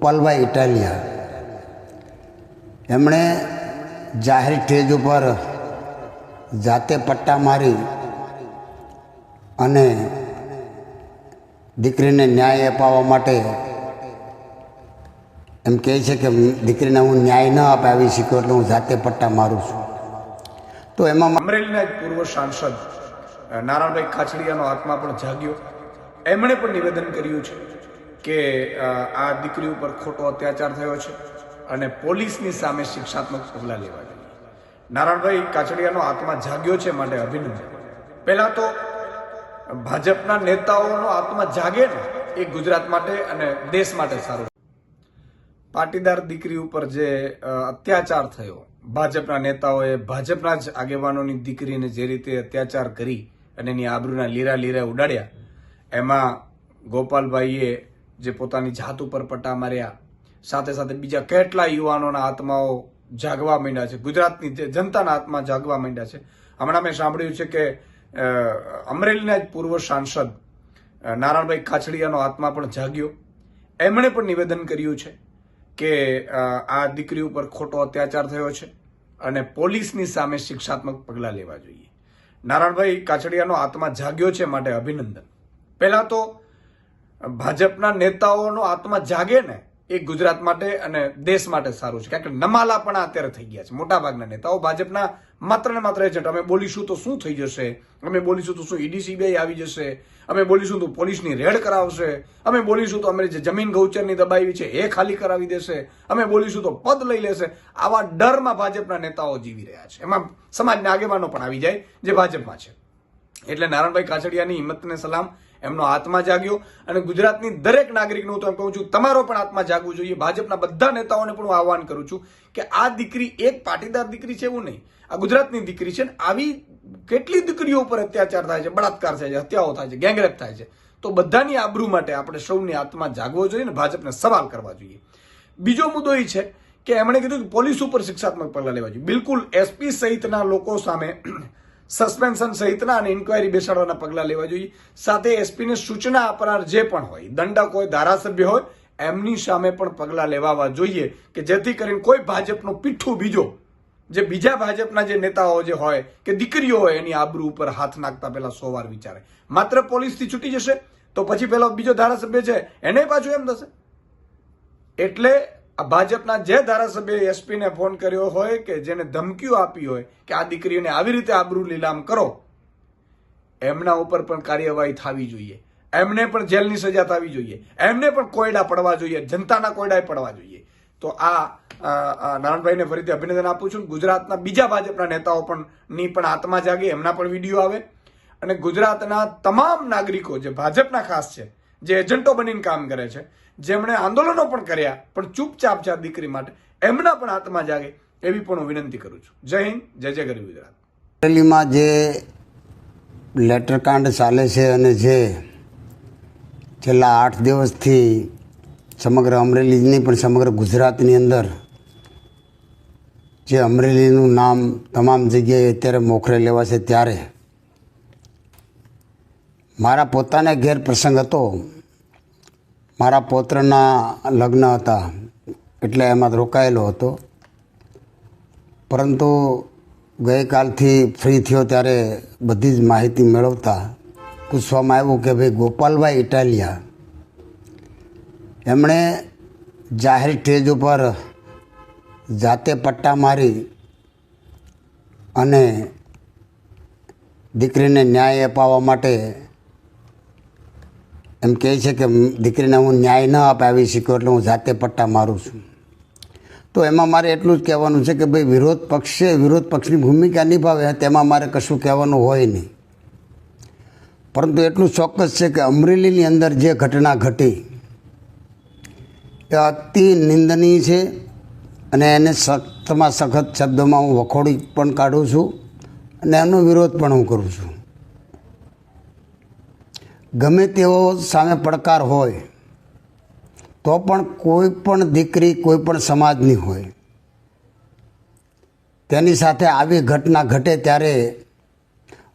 ગોપાલભાઈ ઇટાલિયા એમણે જાહેર સ્ટેજ ઉપર જાતે પટ્ટા મારી અને દીકરીને ન્યાય અપાવવા માટે એમ કહે છે કે દીકરીને હું ન્યાય ન અપાવી શક્યો એટલે હું જાતે પટ્ટા મારું છું. તો એમાં અમરેલીના એક પૂર્વ સાંસદ નારાયણભાઈ કાછડિયાનો આત્મા પણ જાગ્યો. એમણે પણ નિવેદન કર્યું છે કે આ દીકરી ઉપર ખોટો અત્યાચાર થયો છે અને પોલીસની સામે શિક્ષાત્મક પગલાં લેવા જોઈએ. નારાયણભાઈ કાછડિયાનો આત્મા જાગ્યો છે માટે અભિનંદન. પહેલાં તો ભાજપના નેતાઓનો આત્મા જાગે ને એ ગુજરાત માટે અને દેશ માટે સારું. પાટીદાર દીકરી ઉપર જે અત્યાચાર થયો, ભાજપના નેતાઓએ ભાજપના જ આગેવાનોની દીકરીને જે રીતે અત્યાચાર કરી અને એની આબરૂના લીરા ઉડાડ્યા, એમાં ગોપાલભાઈએ જે પોતાની જાત ઉપર પટ્ટા માર્યા, સાથે સાથે બીજા કેટલા યુવાનોના આત્માઓ જાગવા માંડ્યા છે, ગુજરાતની જનતાના આત્મા જાગવા માંડ્યા છે. હમણાં મેં સાંભળ્યું છે કે અમરેલીના જ પૂર્વ સાંસદ નારાયણભાઈ કાછડિયાનો આત્મા પણ જાગ્યો. એમણે પણ નિવેદન કર્યું છે કે આ દીકરી ઉપર ખોટો અત્યાચાર થયો છે અને પોલીસની સામે શિક્ષાત્મક પગલાં લેવા જોઈએ. નારાયણભાઈ કાછડિયાનો આત્મા જાગ્યો છે માટે અભિનંદન. પહેલા તો ભાજપના નેતાઓનો આત્મા જાગે ને એ ગુજરાત માટે અને દેશ માટે સારું છે. કારણ કે નમાલા પણ અત્યારે થઈ ગયા છે. મોટાભાગના નેતાઓ ભાજપના માત્ર ને માત્ર એજન્ટ. અમે બોલીશું તો શું થઈ જશે, અમે બોલીશું તો શું ઈડી સીબીઆઈ આવી જશે, અમે બોલીશું તો પોલીસની રેડ કરાવશે, અમે બોલીશું તો અમારી જે જમીન ગૌચરની દબાવી છે એ ખાલી કરાવી દેશે, અમે બોલીશું તો પદ લઈ લેશે. આવા ડરમાં ભાજપના નેતાઓ જીવી રહ્યા છે. એમાં સમાજના આગેવાનો પણ આવી જાય જે ભાજપમાં છે. એટલે નારાયણભાઈ કાછડિયાની હિંમતને સલામ. એમનો આત્મા જાગ્યો અને ગુજરાતની દરેક નાગરિકનું તો એમ કહું છું, તમારો પણ આત્મા જાગવું જોઈએ. ભાજપના બધા નેતાઓને પણ હું આહવાન કરું છું કે આ દીકરી એક પાટીદાર દીકરી છે એવું નહીં, આ ગુજરાતની દીકરી છે. આવી કેટલી દીકરીઓ ઉપર અત્યાચાર થાય છે, બળાત્કાર થાય છે, હત્યાઓ થાય છે, ગેંગરેપ થાય છે. તો બધાની આબરૂ માટે આપણે સૌની આત્મા જાગવો જોઈએ ને ભાજપને સવાલ કરવા જોઈએ. બીજો મુદ્દો એ છે કે એમણે કીધું કે પોલીસ ઉપર શિક્ષાત્મક પગલાં લેવા જોઈએ. બિલકુલ એસપી સહિતના લોકો સામે સસ્પેન્શન સહિતના અને ઇન્ક્વાયરી બેસાડવાના પગલાં લેવા જોઈએ. સાથે એસપીને સૂચના આપનાર જે પણ હોય, દંડક હોય, ધારાસભ્ય હોય, એમની સામે પણ પગલાં લેવાવા જોઈએ કે જેથી કરીને કોઈ ભાજપનો પીઠું બીજો જે બીજા ભાજપના જે નેતાઓ જે હોય કે દીકરીઓ હોય એની આબરૂ ઉપર હાથ નાખતા પહેલા 100 વાર વિચારે. માત્ર પોલીસથી છૂટી જશે તો પછી પેલો બીજો ધારાસભ્ય છે એને પાછું એમ થશે. એટલે ભાજપના જે ધારાસભ્યએ એસપીને ફોન કર્યો હોય કે જેને ધમકીઓ આપી હોય કે આ દીકરીઓને આવી રીતે આબરૂ લીલામ કરો, એમના ઉપર પણ કાર્યવાહી થવી જોઈએ. એમને પણ જેલની સજા થવી જોઈએ. એમને પણ કોયડા પડવા જોઈએ, જનતાના કોયડા પડવા જોઈએ. તો આ નારાયણભાઈને ફરીથી અભિનંદન આપું છું. ગુજરાતના બીજા ભાજપના નેતાઓ પણ આત્મા જાગે, એમના પણ વિડીયો આવે અને ગુજરાતના તમામ નાગરિકો જે ભાજપના ખાસ છે, જે એજન્ટો બનીને કામ કરે છે, જેમણે આંદોલનો પણ કર્યા પણ ચૂપચાપ છે આ દીકરી માટે, એમના પણ આત્મા જાગે એવી પણ હું વિનંતી કરું છું. જય હિન્દ, જય જય ગરવી ગુજરાત. અમરેલીમાં જે લેટરકાંડ ચાલે છે અને જે છેલ્લા 8 દિવસથી સમગ્ર અમરેલીની પણ સમગ્ર ગુજરાતની અંદર જે અમરેલીનું નામ તમામ જગ્યાએ અત્યારે મોખરે લેવાશે, ત્યારે મારા પોતાને ઘેર પ્રસંગ હતો. મારા પૌત્રના લગ્ન હતા એટલે એમાં રોકાયેલો હતો. પરંતુ ગઈકાલથી ફ્રી થયો ત્યારે બધી જ માહિતી મેળવતા પૂછવામાં આવ્યું કે ભાઈ ગોપાલભાઈ ઇટાલિયા એમણે જાહેર સ્ટેજ ઉપર જાતે પટ્ટા મારી અને દીકરીને ન્યાય અપાવવા માટે એમ કહે છે કે દીકરીને હું ન્યાય ન અપાવી શક્યો એટલે હું જાતે પટ્ટા મારું છું. તો એમાં મારે એટલું જ કહેવાનું છે કે ભાઈ વિરોધ પક્ષની ભૂમિકા નિભાવે તેમાં મારે કશું કહેવાનું હોય નહીં. પરંતુ એટલું ચોક્કસ છે કે અમરેલીની અંદર જે ઘટના ઘટી એ અતિ નિંદનીય છે અને એને સખ્તમાં સખત શબ્દોમાં હું વખોડી પણ કાઢું છું અને એનો વિરોધ પણ હું કરું છું. ગમે તેવો સામે પડકાર હોય તો પણ કોઈ પણ દીકરી કોઈ પણ સમાજની હોય તેની સાથે આવી ઘટના ઘટે ત્યારે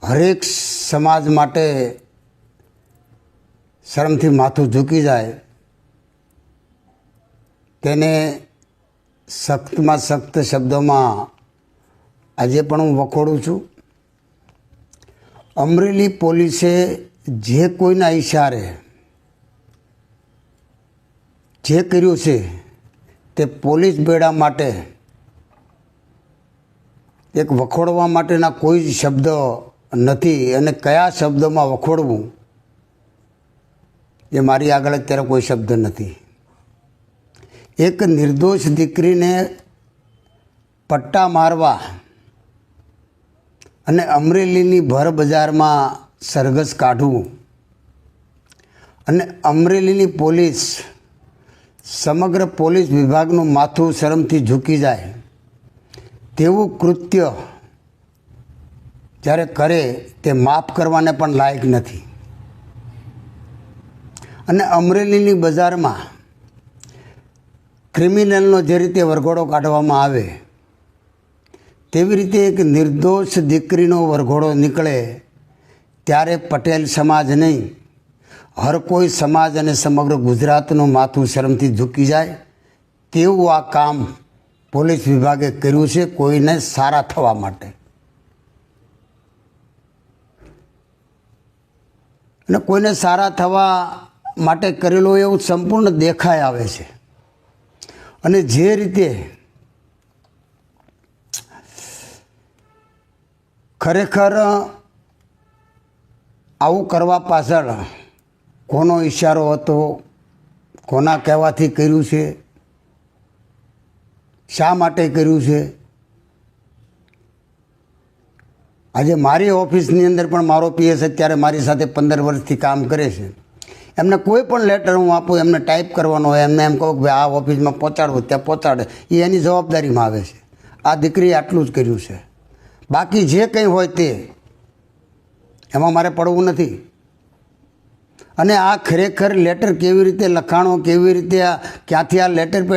હરેક સમાજ માટે શરમથી માથું ઝૂકી જાય તેને સખ્તમાં સખ્ત શબ્દોમાં આજે પણ હું વખોડું છું. અમરેલી પોલીસે જે કોઈના ઈશારે જે કર્યું છે તે પોલીસ બેડા માટે એક વખોડવા માટેના કોઈ જ શબ્દ નથી, અને કયા શબ્દોમાં વખોડવું એ મારી આગળ અત્યારે કોઈ શબ્દ નથી. એક નિર્દોષ દીકરીને પટ્ટા મારવા અને અમરેલીની ભર બજારમાં સરઘસ કાઢવું અને અમરેલીની પોલીસ સમગ્ર પોલીસ વિભાગનું માથું શરમથી ઝૂકી જાય તેવું કૃત્ય જ્યારે કરે તે માફ કરવાને પણ લાયક નથી. અને અમરેલીની બજારમાં ક્રિમિનલનો જે રીતે વરઘોડો કાઢવામાં આવે તેવી રીતે એક નિર્દોષ દીકરીનો વરઘોડો નીકળે ત્યારે પટેલ સમાજ નહીં, હર કોઈ સમાજ અને સમગ્ર ગુજરાતનું માથું શરમથી ઝૂકી જાય તેવું આ કામ પોલીસ વિભાગે કર્યું છે, કોઈને સારા થવા માટે. અને કોઈને સારા થવા માટે કરેલું એવું સંપૂર્ણ દેખાઈ આવે છે. અને જે રીતે ખરેખર આવું કરવા પાછળ કોનો ઈશારો હતો, કોના કહેવાથી કર્યું છે, શા માટે કર્યું છે. આજે મારી ઓફિસની અંદર પણ મારો પીએસ અત્યારે મારી સાથે 15 વર્ષથી કામ કરે છે. એમને કોઈ પણ લેટર હું આપું, એમને ટાઈપ કરવાનો હોય, એમને એમ કહું કે ભાઈ આ ઓફિસમાં પહોંચાડવું, ત્યાં પહોંચાડે, એ એની જવાબદારીમાં આવે છે. આ દીકરીએ આટલું જ કર્યું છે. બાકી જે કંઈ હોય તે એમાં મારે પડવું નથી. અને આ ખરેખર લેટર કેવી રીતે લખાણો, કેવી રીતે ક્યાંથી આ લેટર પેડ